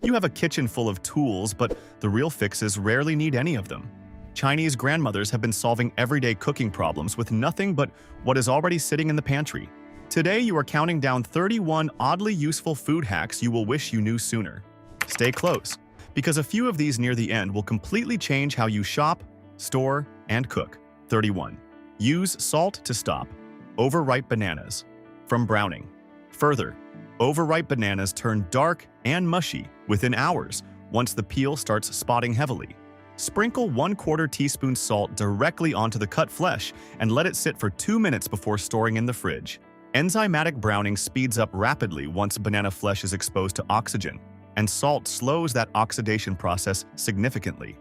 You have a kitchen full of tools, but the real fixes rarely need any of them. Chinese grandmothers have been solving everyday cooking problems with nothing but what is already sitting in the pantry. Today, you are counting down 31 oddly useful food hacks you will wish you knew sooner. Stay close, because a few of these near the end will completely change how you shop, store, and cook. 31. Use salt to stop overripe bananas. From browning. Further, overripe bananas turn dark and mushy within hours once the peel starts spotting heavily. Sprinkle 1/4 teaspoon salt directly onto the cut flesh and let it sit for 2 minutes before storing in the fridge. Enzymatic browning speeds up rapidly once banana flesh is exposed to oxygen, and salt slows that oxidation process significantly.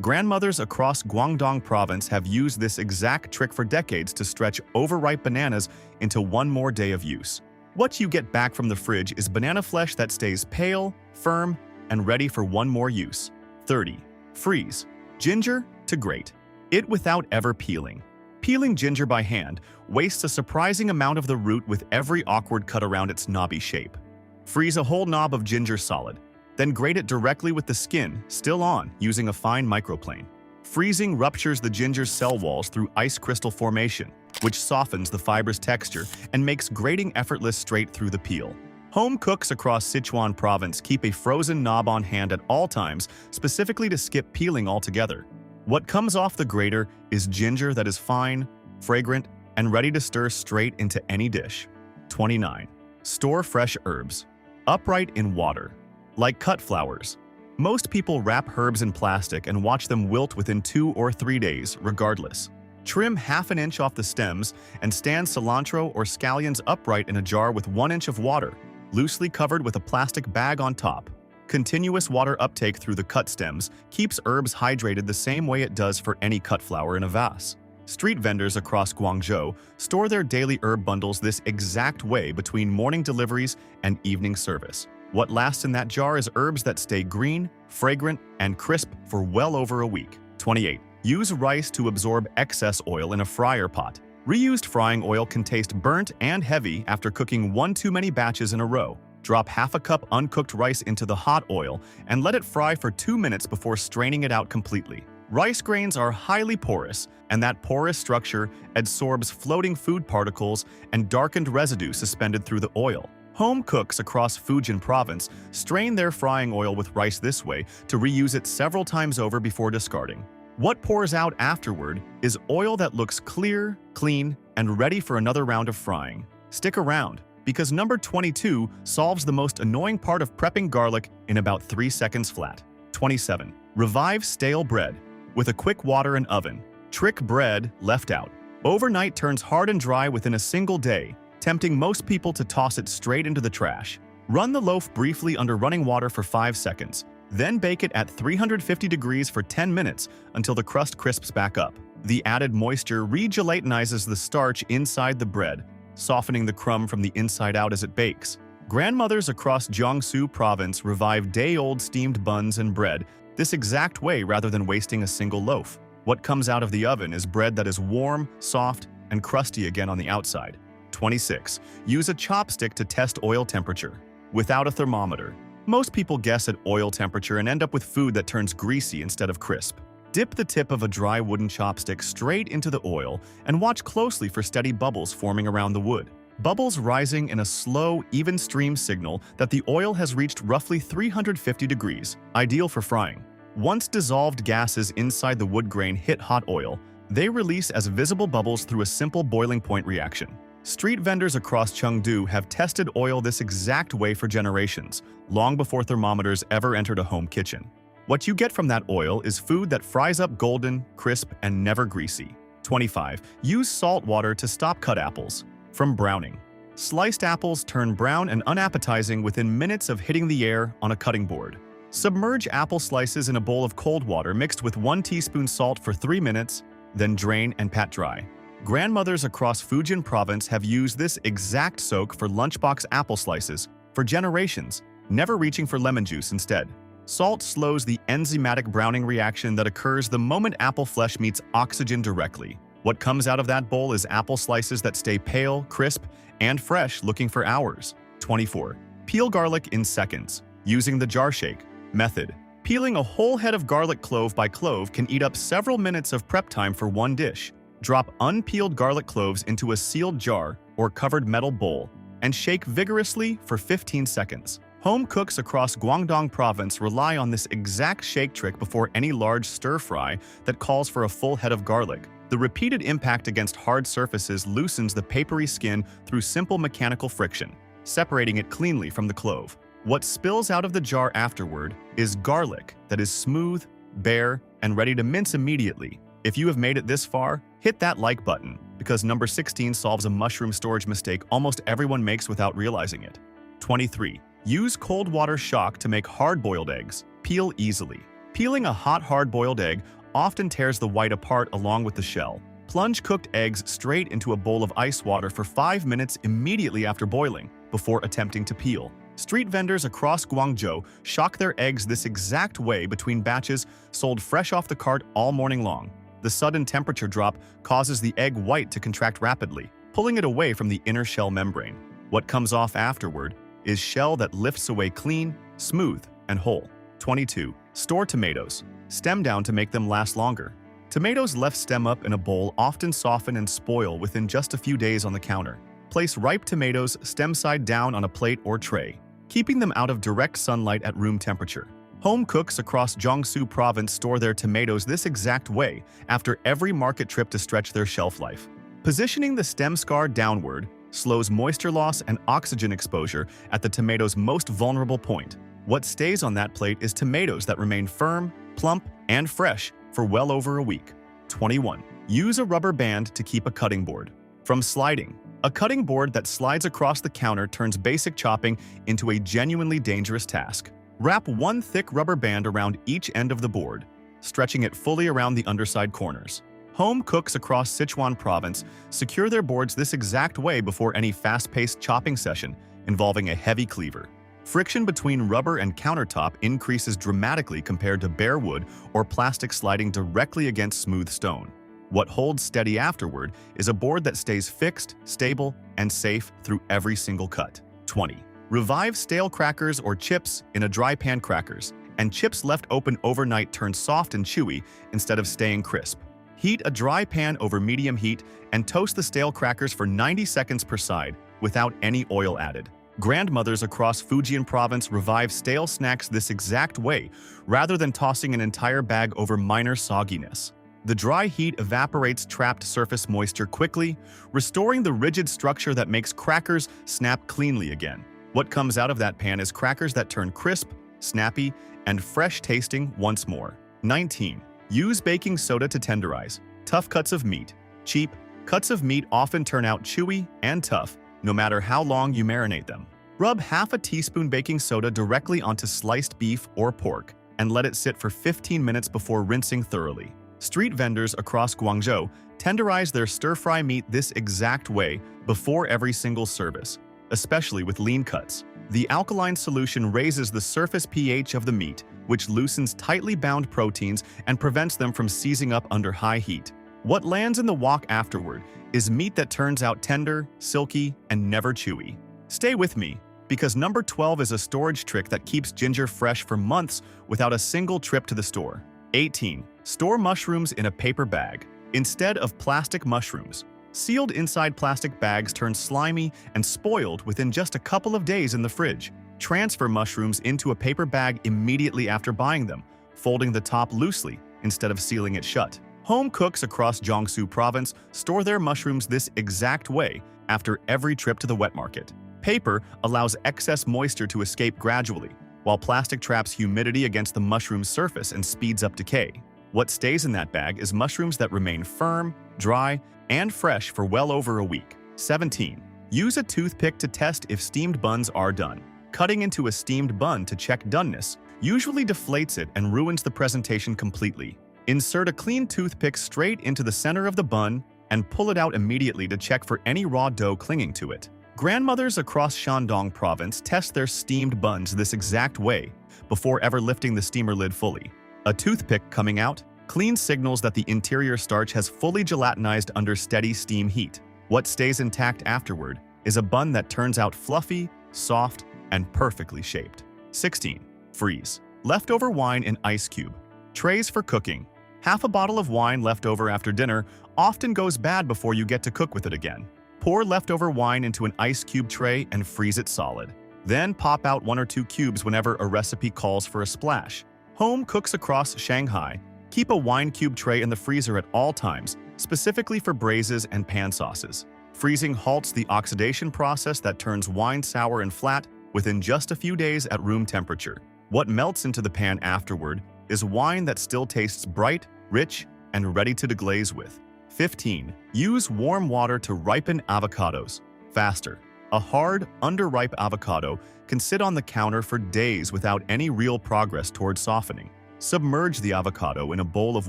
Grandmothers across Guangdong province have used this exact trick for decades to stretch overripe bananas into one more day of use. What you get back from the fridge is banana flesh that stays pale, firm, and ready for one more use. 30. Freeze. Ginger to grate. It without ever peeling. Peeling ginger by hand wastes a surprising amount of the root with every awkward cut around its knobby shape. Freeze a whole knob of ginger solid, then grate it directly with the skin still on using a fine microplane. Freezing ruptures the ginger's cell walls through ice crystal formation, which softens the fiber's texture and makes grating effortless straight through the peel. Home cooks across Sichuan province keep a frozen knob on hand at all times, specifically to skip peeling altogether. What comes off the grater is ginger that is fine, fragrant, and ready to stir straight into any dish. 29. Store fresh herbs. Upright in water. Like cut flowers. Most people wrap herbs in plastic and watch them wilt within 2 or 3 days, regardless. Trim 1/2 inch off the stems and stand cilantro or scallions upright in a jar with 1 inch of water, loosely covered with a plastic bag on top. Continuous water uptake through the cut stems keeps herbs hydrated the same way it does for any cut flower in a vase. Street vendors across Guangzhou store their daily herb bundles this exact way between morning deliveries and evening service. What lasts in that jar is herbs that stay green, fragrant, and crisp for well over a week. 28. Use rice to absorb excess oil in a fryer pot. Reused frying oil can taste burnt and heavy after cooking 1 too many batches in a row. Drop 1/2 cup uncooked rice into the hot oil and let it fry for 2 minutes before straining it out completely. Rice grains are highly porous, and that porous structure absorbs floating food particles and darkened residue suspended through the oil. Home cooks across Fujian province strain their frying oil with rice this way to reuse it several times over before discarding. What pours out afterward is oil that looks clear, clean, and ready for another round of frying. Stick around, because number 22 solves the most annoying part of prepping garlic in about 3 seconds flat. 27. Revive stale bread. With a quick water and oven. Trick bread left out. Overnight turns hard and dry within a single day, tempting most people to toss it straight into the trash. Run the loaf briefly under running water for 5 seconds, then bake it at 350 degrees for 10 minutes until the crust crisps back up. The added moisture regelatinizes the starch inside the bread, softening the crumb from the inside out as it bakes. Grandmothers across Jiangsu province revive day-old steamed buns and bread this exact way rather than wasting a single loaf. What comes out of the oven is bread that is warm, soft, and crusty again on the outside. 26. Use a chopstick to test oil temperature. Without a thermometer. Most people guess at oil temperature and end up with food that turns greasy instead of crisp. Dip the tip of a dry wooden chopstick straight into the oil and watch closely for steady bubbles forming around the wood. Bubbles rising in a slow, even stream signal that the oil has reached roughly 350 degrees, ideal for frying. Once dissolved gases inside the wood grain hit hot oil, they release as visible bubbles through a simple boiling point reaction. Street vendors across Chengdu have tested oil this exact way for generations, long before thermometers ever entered a home kitchen. What you get from that oil is food that fries up golden, crisp, and never greasy. 25. Use salt water to stop cut apples. From browning. Sliced apples turn brown and unappetizing within minutes of hitting the air on a cutting board. Submerge apple slices in a bowl of cold water mixed with 1 teaspoon salt for 3 minutes, then drain and pat dry. Grandmothers across Fujian province have used this exact soak for lunchbox apple slices for generations, never reaching for lemon juice instead. Salt slows the enzymatic browning reaction that occurs the moment apple flesh meets oxygen directly. What comes out of that bowl is apple slices that stay pale, crisp, and fresh looking for hours. 24. Peel garlic in seconds. Using the jar shake method. Peeling a whole head of garlic clove by clove can eat up several minutes of prep time for one dish. Drop unpeeled garlic cloves into a sealed jar or covered metal bowl and shake vigorously for 15 seconds. Home cooks across Guangdong province rely on this exact shake trick before any large stir-fry that calls for a full head of garlic. The repeated impact against hard surfaces loosens the papery skin through simple mechanical friction, separating it cleanly from the clove. What spills out of the jar afterward is garlic that is smooth, bare, and ready to mince immediately. If you have made it this far, hit that like button, because number 16 solves a mushroom storage mistake almost everyone makes without realizing it. 23. Use cold water shock to make hard-boiled eggs. Peel easily. Peeling a hot hard-boiled egg often tears the white apart along with the shell. Plunge cooked eggs straight into a bowl of ice water for 5 minutes immediately after boiling, before attempting to peel. Street vendors across Guangzhou shock their eggs this exact way between batches sold fresh off the cart all morning long. The sudden temperature drop causes the egg white to contract rapidly, pulling it away from the inner shell membrane. What comes off afterward is shell that lifts away clean, smooth, and whole. 22. Store tomatoes. Stem down to make them last longer. Tomatoes left stem up in a bowl often soften and spoil within just a few days on the counter. Place ripe tomatoes stem side down on a plate or tray, keeping them out of direct sunlight at room temperature. Home cooks across Jiangsu province store their tomatoes this exact way after every market trip to stretch their shelf life. Positioning the stem scar downward slows moisture loss and oxygen exposure at the tomato's most vulnerable point. What stays on that plate is tomatoes that remain firm, plump, and fresh for well over a week. 21. Use a rubber band to keep a cutting board from sliding. A cutting board that slides across the counter turns basic chopping into a genuinely dangerous task. Wrap one thick rubber band around each end of the board, stretching it fully around the underside corners. Home cooks across Sichuan province secure their boards this exact way before any fast-paced chopping session involving a heavy cleaver. Friction between rubber and countertop increases dramatically compared to bare wood or plastic sliding directly against smooth stone. What holds steady afterward is a board that stays fixed, stable, and safe through every single cut. 20. Revive stale crackers or chips in a dry pan. Crackers and chips left open overnight turn soft and chewy instead of staying crisp. Heat a dry pan over medium heat and toast the stale crackers for 90 seconds per side without any oil added. Grandmothers across Fujian province revive stale snacks this exact way rather than tossing an entire bag over minor sogginess. The dry heat evaporates trapped surface moisture quickly, restoring the rigid structure that makes crackers snap cleanly again. What comes out of that pan is crackers that turn crisp, snappy, and fresh tasting once more. 19. Use baking soda to tenderize. Tough cuts of meat. Cheap cuts of meat often turn out chewy and tough, no matter how long you marinate them. Rub half a teaspoon baking soda directly onto sliced beef or pork and let it sit for 15 minutes before rinsing thoroughly. Street vendors across Guangzhou tenderize their stir-fry meat this exact way before every single service, especially with lean cuts. The alkaline solution raises the surface pH of the meat, which loosens tightly bound proteins and prevents them from seizing up under high heat. What lands in the wok afterward is meat that turns out tender, silky, and never chewy. Stay with me, because number 12 is a storage trick that keeps ginger fresh for months without a single trip to the store. 18. Store mushrooms in a paper bag instead of plastic mushrooms. Sealed inside plastic bags turn slimy and spoiled within just a couple of days in the fridge. Transfer mushrooms into a paper bag immediately after buying them, folding the top loosely instead of sealing it shut. Home cooks across Jiangsu province store their mushrooms this exact way after every trip to the wet market. Paper allows excess moisture to escape gradually, while plastic traps humidity against the mushroom's surface and speeds up decay. What stays in that bag is mushrooms that remain firm, dry, and fresh for well over a week. 17. Use a toothpick to test if steamed buns are done. Cutting into a steamed bun to check doneness usually deflates it and ruins the presentation completely. Insert a clean toothpick straight into the center of the bun and pull it out immediately to check for any raw dough clinging to it. Grandmothers across Guangdong province test their steamed buns this exact way before ever lifting the steamer lid fully. A toothpick coming out clean signals that the interior starch has fully gelatinized under steady steam heat. What stays intact afterward is a bun that turns out fluffy, soft, and perfectly shaped. 16. Freeze. Leftover wine in ice cube. Trays for cooking. Half a bottle of wine left over after dinner often goes bad before you get to cook with it again. Pour leftover wine into an ice cube tray and freeze it solid. Then pop out 1 or 2 cubes whenever a recipe calls for a splash. Home cooks across Shanghai keep a wine cube tray in the freezer at all times, specifically for braises and pan sauces. Freezing halts the oxidation process that turns wine sour and flat within just a few days at room temperature. What melts into the pan afterward is wine that still tastes bright, rich, and ready to deglaze with. 15. Use warm water to ripen avocados faster. A hard, underripe avocado can sit on the counter for days without any real progress towards softening. Submerge the avocado in a bowl of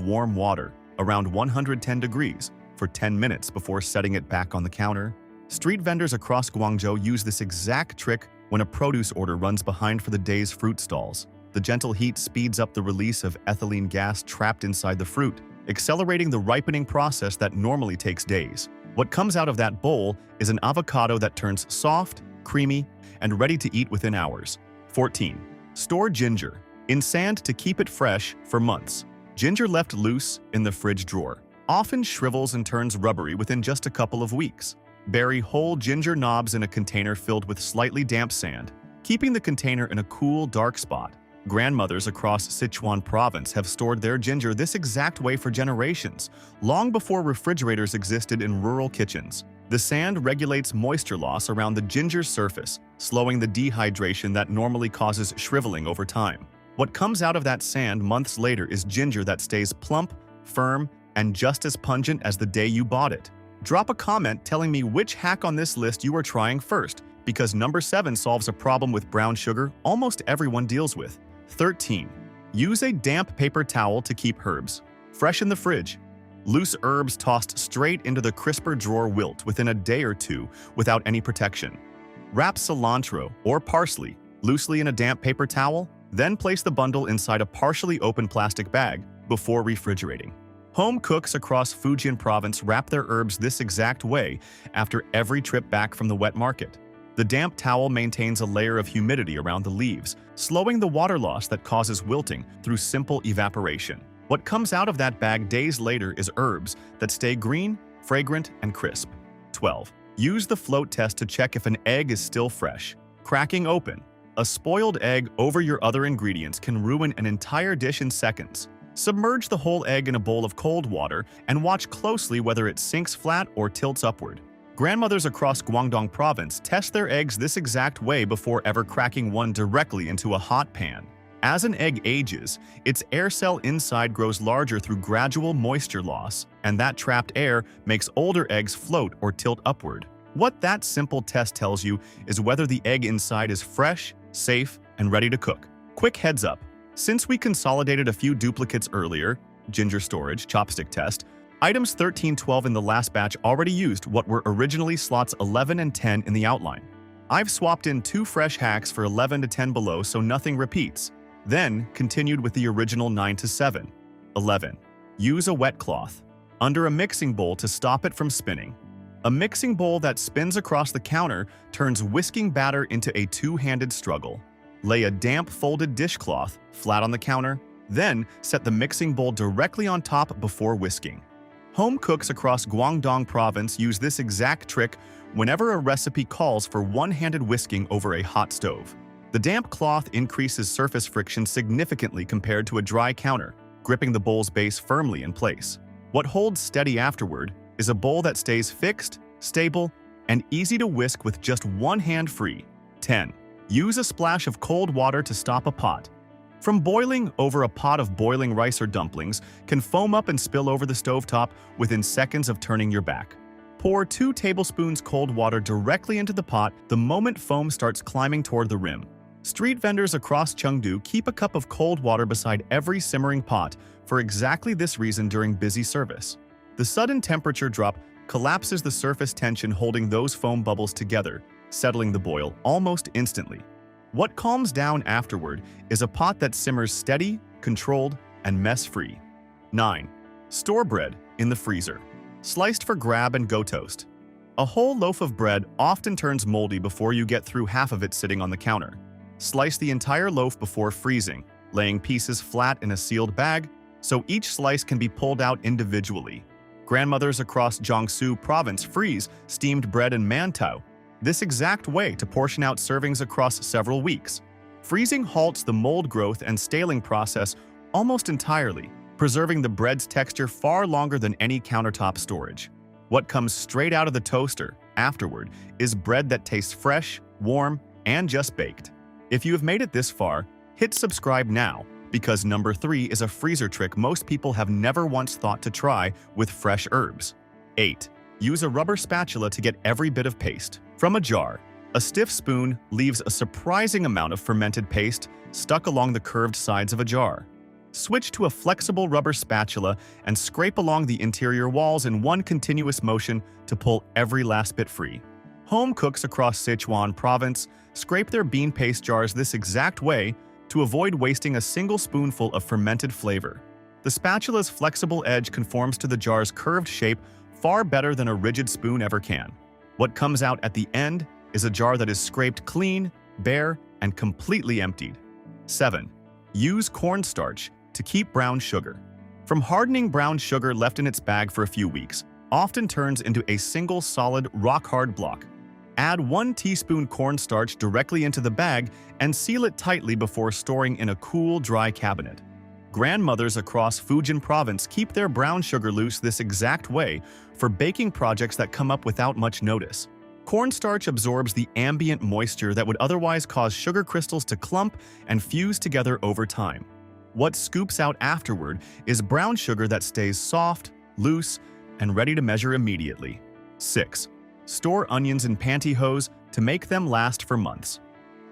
warm water around 110 degrees for 10 minutes before setting it back on the counter. Street vendors across Guangzhou use this exact trick when a produce order runs behind for the day's fruit stalls. The gentle heat speeds up the release of ethylene gas trapped inside the fruit, accelerating the ripening process that normally takes days. What comes out of that bowl is an avocado that turns soft, creamy, and ready to eat within hours. 14. Store ginger in sand to keep it fresh for months. Ginger left loose in the fridge drawer often shrivels and turns rubbery within just a couple of weeks. Bury whole ginger knobs in a container filled with slightly damp sand, keeping the container in a cool, dark spot. Grandmothers across Sichuan province have stored their ginger this exact way for generations, long before refrigerators existed in rural kitchens. The sand regulates moisture loss around the ginger's surface, slowing the dehydration that normally causes shriveling over time. What comes out of that sand months later is ginger that stays plump, firm, and just as pungent as the day you bought it. Drop a comment telling me which hack on this list you are trying first, because number 7 solves a problem with brown sugar almost everyone deals with. 13. Use a damp paper towel to keep herbs fresh in the fridge. Loose herbs tossed straight into the crisper drawer wilt within a day or two without any protection. Wrap cilantro or parsley loosely in a damp paper towel, then place the bundle inside a partially open plastic bag before refrigerating. Home cooks across Fujian province wrap their herbs this exact way after every trip back from the wet market. The damp towel maintains a layer of humidity around the leaves, slowing the water loss that causes wilting through simple evaporation. What comes out of that bag days later is herbs that stay green, fragrant, and crisp. 12. Use the float test to check if an egg is still fresh. Cracking open a spoiled egg over your other ingredients can ruin an entire dish in seconds. Submerge the whole egg in a bowl of cold water and watch closely whether it sinks flat or tilts upward. Grandmothers across Guangdong province test their eggs this exact way before ever cracking one directly into a hot pan. As an egg ages, its air cell inside grows larger through gradual moisture loss, and that trapped air makes older eggs float or tilt upward. What that simple test tells you is whether the egg inside is fresh, safe, and ready to cook. Quick heads up. Since we consolidated a few duplicates earlier, ginger storage, chopstick test, items 13-12 in the last batch already used what were originally slots 11 and 10 in the outline. I've swapped in 2 fresh hacks for 11 to 10 below so nothing repeats. Then continued with the original 9 to 7. 11. Use a wet cloth under a mixing bowl to stop it from spinning. A mixing bowl that spins across the counter turns whisking batter into a two-handed struggle. Lay a damp folded dishcloth flat on the counter, then set the mixing bowl directly on top before whisking. Home cooks across Guangdong province use this exact trick whenever a recipe calls for one-handed whisking over a hot stove. The damp cloth increases surface friction significantly compared to a dry counter, gripping the bowl's base firmly in place. What holds steady afterward is a bowl that stays fixed, stable, and easy to whisk with just one hand free. 10. Use a splash of cold water to stop a pot from boiling over. A pot of boiling rice or dumplings can foam up and spill over the stovetop within seconds of turning your back. Pour 2 tablespoons cold water directly into the pot the moment foam starts climbing toward the rim. Street vendors across Chengdu keep a cup of cold water beside every simmering pot for exactly this reason during busy service. The sudden temperature drop collapses the surface tension holding those foam bubbles together, settling the boil almost instantly. What calms down afterward is a pot that simmers steady, controlled, and mess-free. 9. Store bread in the freezer. Sliced for grab-and-go toast. A whole loaf of bread often turns moldy before you get through half of it sitting on the counter. Slice the entire loaf before freezing, laying pieces flat in a sealed bag so each slice can be pulled out individually. Grandmothers across Jiangsu province freeze steamed bread and mantou, this exact way to portion out servings across several weeks. Freezing halts the mold growth and staling process almost entirely, preserving the bread's texture far longer than any countertop storage. What comes straight out of the toaster afterward is bread that tastes fresh, warm, and just baked. If you have made it this far, hit subscribe now, because number 3 is a freezer trick most people have never once thought to try with fresh herbs. 8. Use a rubber spatula to get every bit of paste. From a jar, a stiff spoon leaves a surprising amount of fermented paste stuck along the curved sides of a jar. Switch to a flexible rubber spatula and scrape along the interior walls in one continuous motion to pull every last bit free. Home cooks across Sichuan province scrape their bean paste jars this exact way to avoid wasting a single spoonful of fermented flavor. The spatula's flexible edge conforms to the jar's curved shape far better than a rigid spoon ever can. What comes out at the end is a jar that is scraped clean, bare, and completely emptied. 7. Use cornstarch to keep brown sugar. From hardening brown sugar left in its bag for a few weeks, often turns into a single solid, rock-hard block. Add 1 teaspoon cornstarch directly into the bag and seal it tightly before storing in a cool, dry cabinet. Grandmothers across Fujian province keep their brown sugar loose this exact way for baking projects that come up without much notice. Cornstarch absorbs the ambient moisture that would otherwise cause sugar crystals to clump and fuse together over time. What scoops out afterward is brown sugar that stays soft, loose, and ready to measure immediately. 6. Store onions in pantyhose to make them last for months.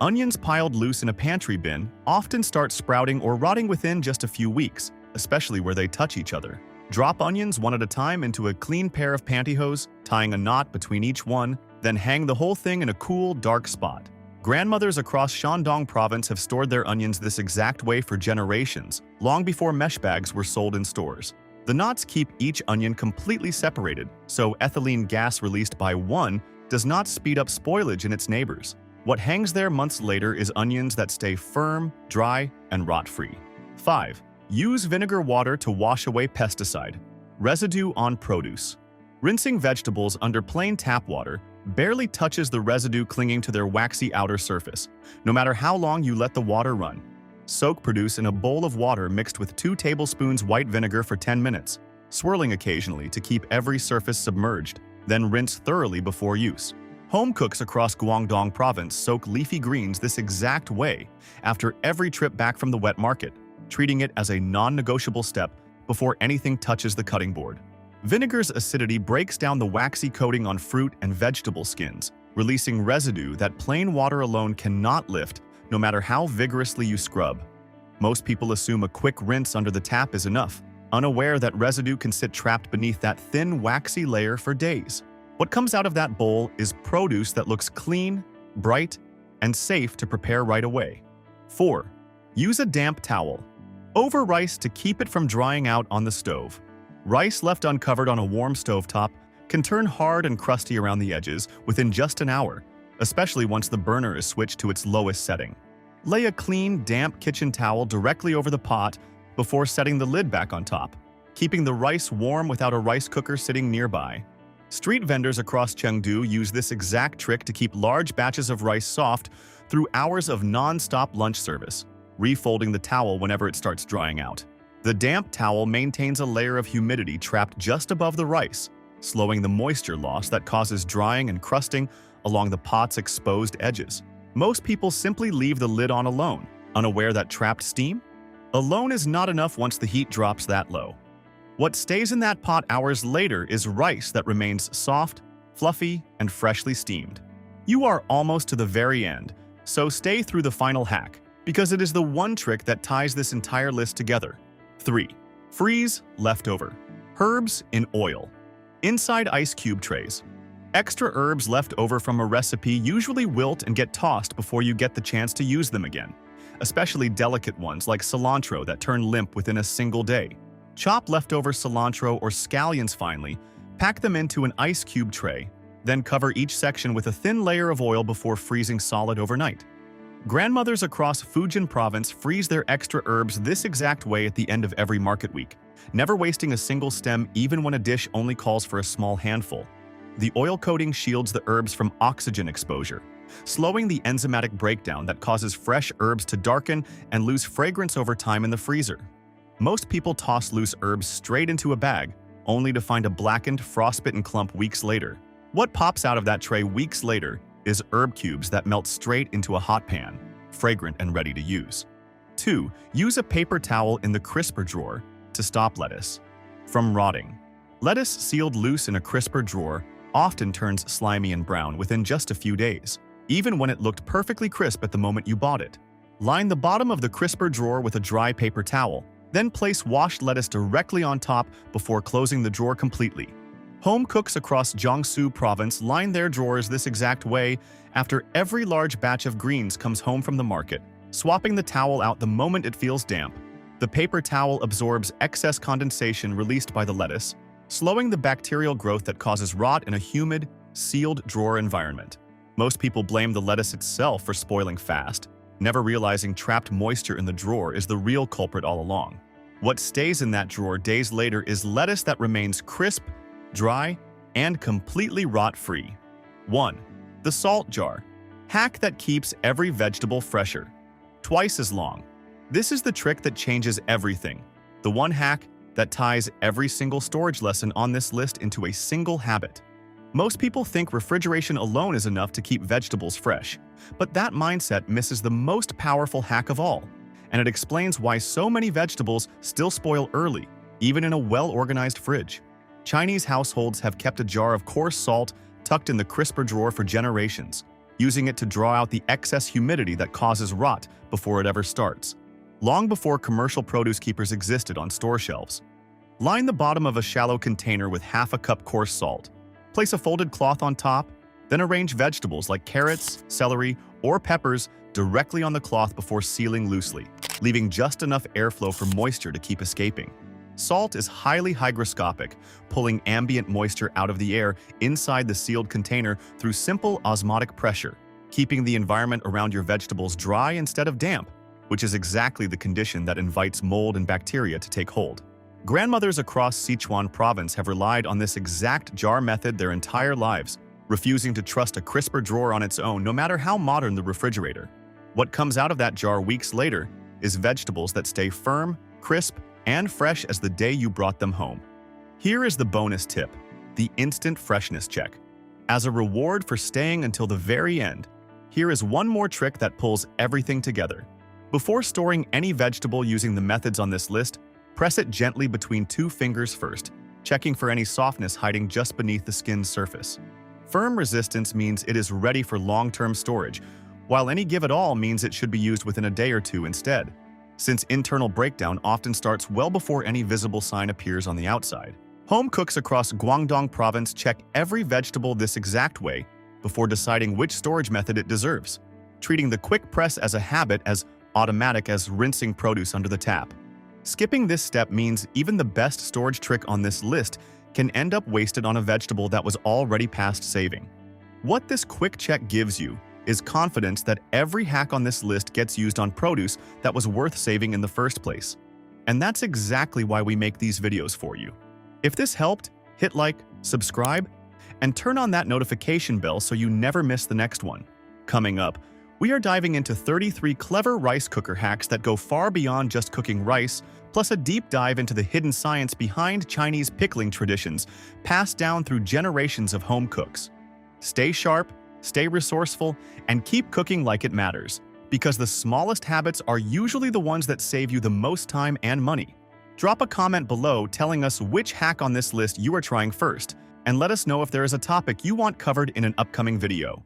Onions piled loose in a pantry bin often start sprouting or rotting within just a few weeks, especially where they touch each other. Drop onions one at a time into a clean pair of pantyhose, tying a knot between each one, then hang the whole thing in a cool, dark spot. Grandmothers across Guangdong province have stored their onions this exact way for generations, long before mesh bags were sold in stores. The knots keep each onion completely separated, so ethylene gas released by one does not speed up spoilage in its neighbors. What hangs there months later is onions that stay firm, dry, and rot-free. 5. Use vinegar water to wash away pesticide. Residue on produce. Rinsing vegetables under plain tap water barely touches the residue clinging to their waxy outer surface, no matter how long you let the water run. Soak produce in a bowl of water mixed with 2 tablespoons white vinegar for 10 minutes, swirling occasionally to keep every surface submerged, then rinse thoroughly before use. Home cooks across Guangdong province soak leafy greens this exact way after every trip back from the wet market, treating it as a non-negotiable step before anything touches the cutting board. Vinegar's acidity breaks down the waxy coating on fruit and vegetable skins, releasing residue that plain water alone cannot lift, no matter how vigorously you scrub. Most people assume a quick rinse under the tap is enough, unaware that residue can sit trapped beneath that thin, waxy layer for days. What comes out of that bowl is produce that looks clean, bright, and safe to prepare right away. 4. Use a damp towel over rice to keep it from drying out on the stove. Rice left uncovered on a warm stovetop can turn hard and crusty around the edges within just an hour, especially once the burner is switched to its lowest setting. Lay a clean, damp kitchen towel directly over the pot before setting the lid back on top, keeping the rice warm without a rice cooker sitting nearby. Street vendors across Chengdu use this exact trick to keep large batches of rice soft through hours of non-stop lunch service, refolding the towel whenever it starts drying out. The damp towel maintains a layer of humidity trapped just above the rice, slowing the moisture loss that causes drying and crusting along the pot's exposed edges. Most people simply leave the lid on alone, unaware that trapped steam alone is not enough once the heat drops that low. What stays in that pot hours later is rice that remains soft, fluffy, and freshly steamed. You are almost to the very end, so stay through the final hack, because it is the one trick that ties this entire list together. 3. Freeze leftover herbs in oil. Inside ice cube trays. Extra herbs left over from a recipe usually wilt and get tossed before you get the chance to use them again, especially delicate ones like cilantro that turn limp within a single day. Chop leftover cilantro or scallions finely, pack them into an ice cube tray, then cover each section with a thin layer of oil before freezing solid overnight. Grandmothers across Fujian province freeze their extra herbs this exact way at the end of every market week, never wasting a single stem even when a dish only calls for a small handful. The oil coating shields the herbs from oxygen exposure, slowing the enzymatic breakdown that causes fresh herbs to darken and lose fragrance over time in the freezer. Most people toss loose herbs straight into a bag, only to find a blackened, frostbitten clump weeks later. What pops out of that tray weeks later is herb cubes that melt straight into a hot pan, fragrant and ready to use. 2. Use a paper towel in the crisper drawer to stop lettuce from rotting. Lettuce sealed loose in a crisper drawer often turns slimy and brown within just a few days, even when it looked perfectly crisp at the moment you bought it. Line the bottom of the crisper drawer with a dry paper towel, then place washed lettuce directly on top before closing the drawer completely. Home cooks across Jiangsu province line their drawers this exact way after every large batch of greens comes home from the market, swapping the towel out the moment it feels damp. The paper towel absorbs excess condensation released by the lettuce, slowing the bacterial growth that causes rot in a humid, sealed drawer environment. Most people blame the lettuce itself for spoiling fast, never realizing trapped moisture in the drawer is the real culprit all along. What stays in that drawer days later is lettuce that remains crisp, dry, and completely rot-free. 1. The salt jar. Hack that keeps every vegetable fresher. Twice as long. This is the trick that changes everything. The one hack that ties every single storage lesson on this list into a single habit. Most people think refrigeration alone is enough to keep vegetables fresh, but that mindset misses the most powerful hack of all, and it explains why so many vegetables still spoil early, even in a well-organized fridge. Chinese households have kept a jar of coarse salt tucked in the crisper drawer for generations, using it to draw out the excess humidity that causes rot before it ever starts, long before commercial produce keepers existed on store shelves. Line the bottom of a shallow container with half a cup coarse salt. Place a folded cloth on top, then arrange vegetables like carrots, celery, or peppers directly on the cloth before sealing loosely, leaving just enough airflow for moisture to keep escaping. Salt is highly hygroscopic, pulling ambient moisture out of the air inside the sealed container through simple osmotic pressure, keeping the environment around your vegetables dry instead of damp, which is exactly the condition that invites mold and bacteria to take hold. Grandmothers across Sichuan province have relied on this exact jar method their entire lives, refusing to trust a crisper drawer on its own no matter how modern the refrigerator. What comes out of that jar weeks later is vegetables that stay firm, crisp, and fresh as the day you brought them home. Here is the bonus tip, the instant freshness check. As a reward for staying until the very end, here is one more trick that pulls everything together. Before storing any vegetable using the methods on this list, press it gently between 2 fingers first, checking for any softness hiding just beneath the skin's surface. Firm resistance means it is ready for long-term storage, while any give it all means it should be used within a day or two instead, since internal breakdown often starts well before any visible sign appears on the outside. Home cooks across Guangdong province check every vegetable this exact way before deciding which storage method it deserves, treating the quick press as a habit as automatic as rinsing produce under the tap. Skipping this step means even the best storage trick on this list can end up wasted on a vegetable that was already past saving. What this quick check gives you is confidence that every hack on this list gets used on produce that was worth saving in the first place. And that's exactly why we make these videos for you. If this helped, hit like, subscribe, and turn on that notification bell so you never miss the next one. Coming up, we are diving into 33 clever rice cooker hacks that go far beyond just cooking rice, plus a deep dive into the hidden science behind Chinese pickling traditions passed down through generations of home cooks. Stay sharp, stay resourceful, and keep cooking like it matters, because the smallest habits are usually the ones that save you the most time and money. Drop a comment below telling us which hack on this list you are trying first, and let us know if there is a topic you want covered in an upcoming video.